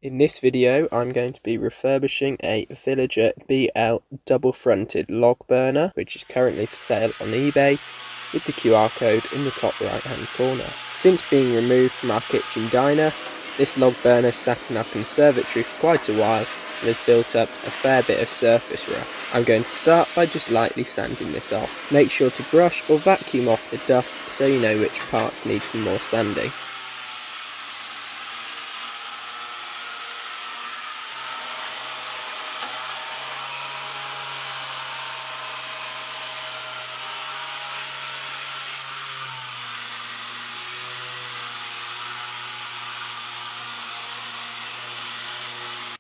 In this video I'm going to be refurbishing a Villager BL double fronted log burner which is currently for sale on eBay with the QR code in the top right hand corner. Since being removed from our kitchen diner, this log burner sat in our conservatory for quite a while and has built up a fair bit of surface rust. I'm going to start by just lightly sanding this off. Make sure to brush or vacuum off the dust so you know which parts need some more sanding.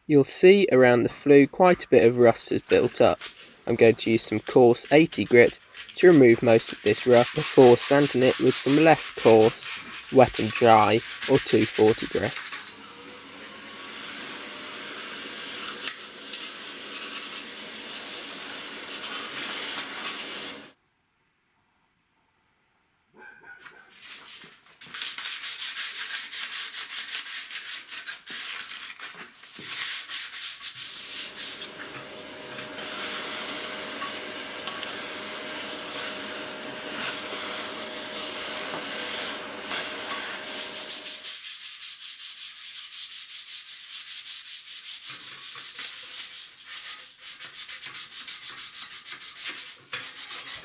You'll see around the flue quite a bit of rust has built up. I'm going to use some coarse 80 grit to remove most of this rust before sanding it with some less coarse, wet and dry or 240 grit.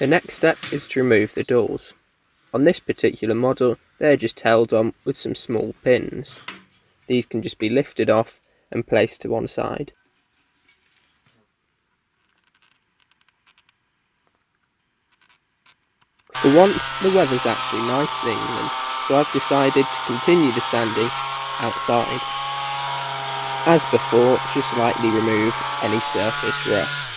The next step is to remove the doors. On this particular model, they're just held on with some small pins. These can just be lifted off and placed to one side. For once, the weather's actually nice in England, so I've decided to continue the sanding outside. As before, just lightly remove any surface rust.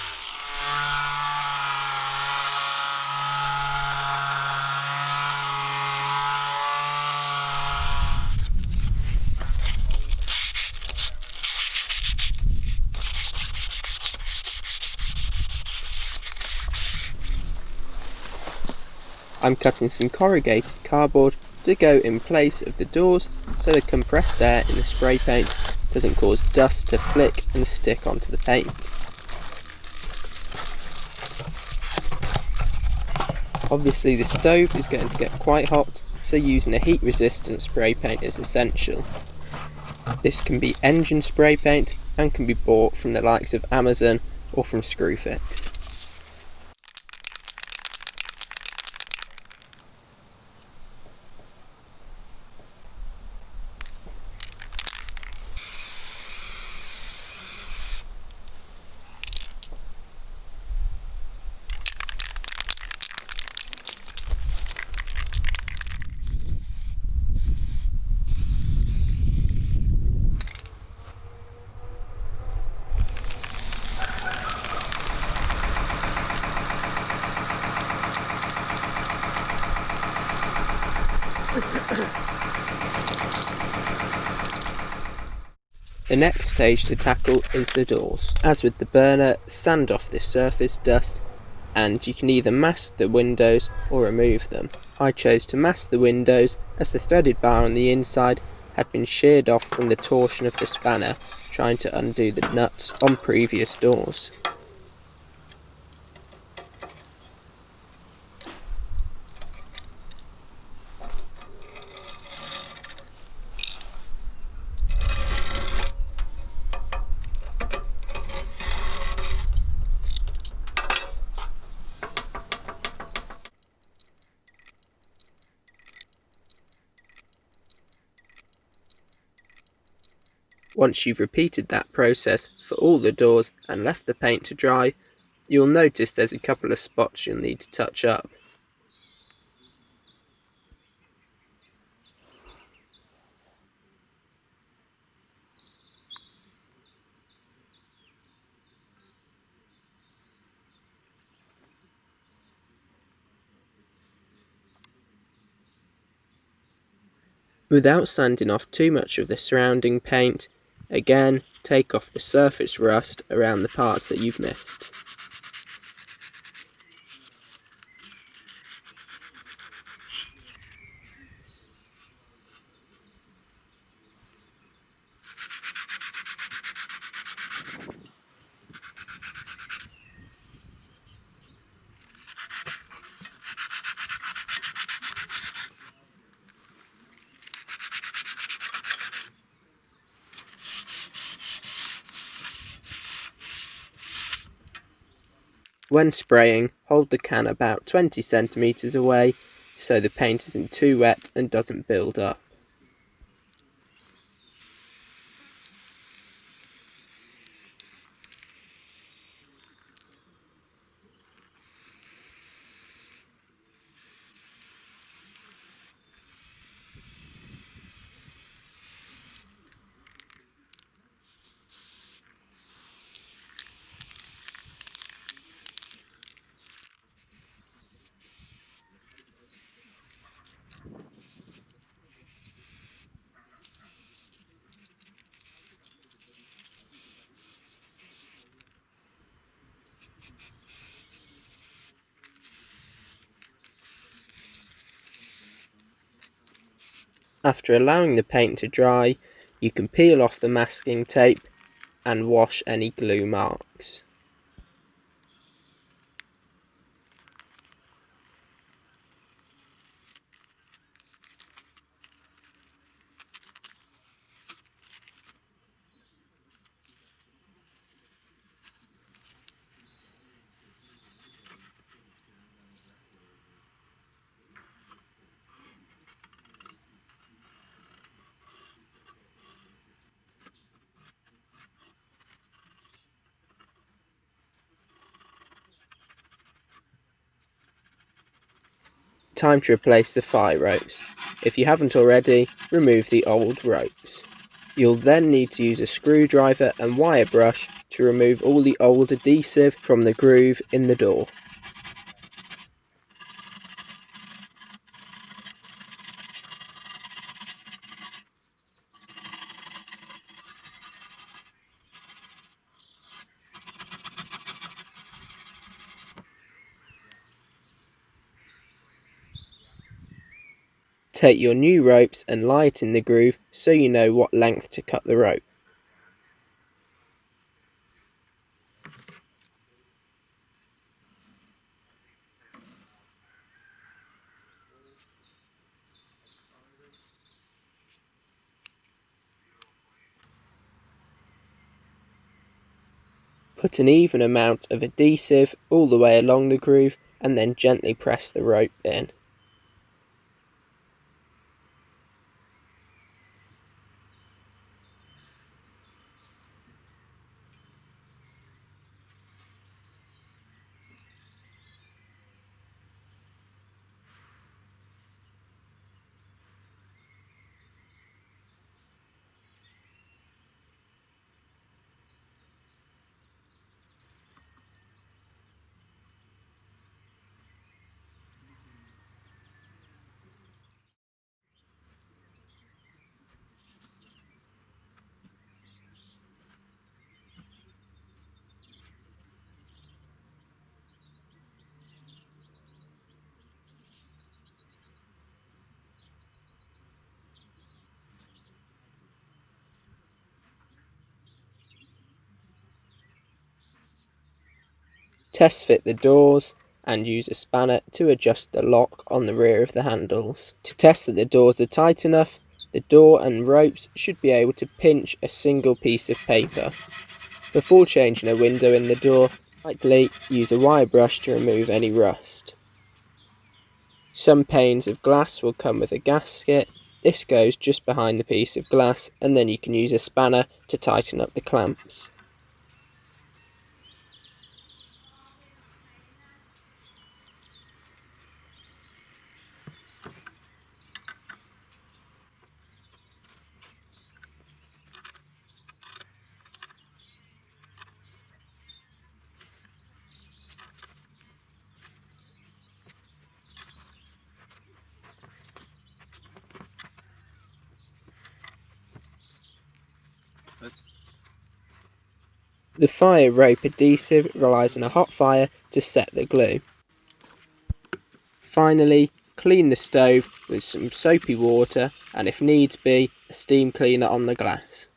I'm cutting some corrugated cardboard to go in place of the doors so the compressed air in the spray paint doesn't cause dust to flick and stick onto the paint. Obviously the stove is going to get quite hot, so using a heat resistant spray paint is essential. This can be engine spray paint and can be bought from the likes of Amazon or from Screwfix. The next stage to tackle is the doors. As with the burner, sand off this surface dust and you can either mask the windows or remove them. I chose to mask the windows as the threaded bar on the inside had been sheared off from the torsion of the spanner trying to undo the nuts on previous doors. Once you've repeated that process for all the doors and left the paint to dry, you'll notice there's a couple of spots you'll need to touch up. Without sanding off too much of the surrounding paint, again take off the surface rust around the parts that you've missed. When spraying, hold the can about 20 centimeters away so the paint isn't too wet and doesn't build up. After allowing the paint to dry, you can peel off the masking tape and wash any glue marks. Time to replace the fire ropes. If you haven't already, remove the old ropes. You'll then need to use a screwdriver and wire brush to remove all the old adhesive from the groove in the door. Take your new ropes and lie it in the groove so you know what length to cut the rope. Put an even amount of adhesive all the way along the groove and then gently press the rope in. Test fit the doors and use a spanner to adjust the lock on the rear of the handles. To test that the doors are tight enough, the door and ropes should be able to pinch a single piece of paper. Before changing a window in the door, lightly use a wire brush to remove any rust. Some panes of glass will come with a gasket. This goes just behind the piece of glass and then you can use a spanner to tighten up the clamps. The fire rope adhesive relies on a hot fire to set the glue. Finally, clean the stove with some soapy water and if needs be, a steam cleaner on the glass.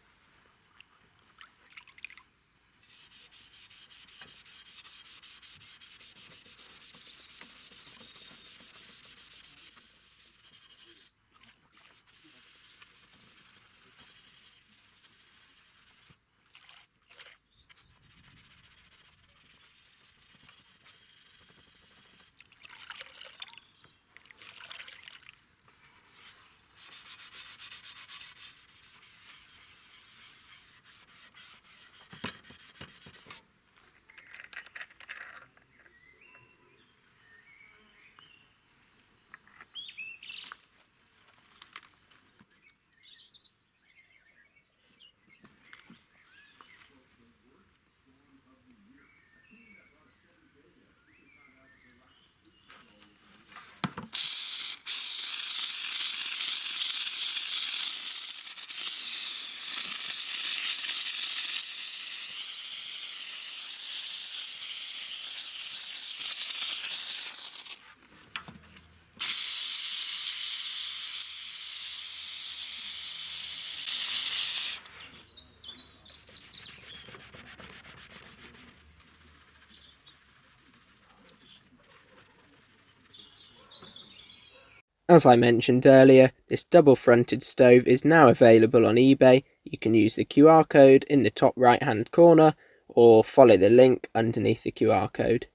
As I mentioned earlier, this double fronted stove is now available on eBay. You can use the QR code in the top right hand corner or follow the link underneath the QR code.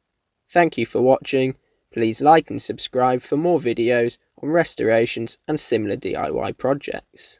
Thank you for watching. Please like and subscribe for more videos on restorations and similar DIY projects.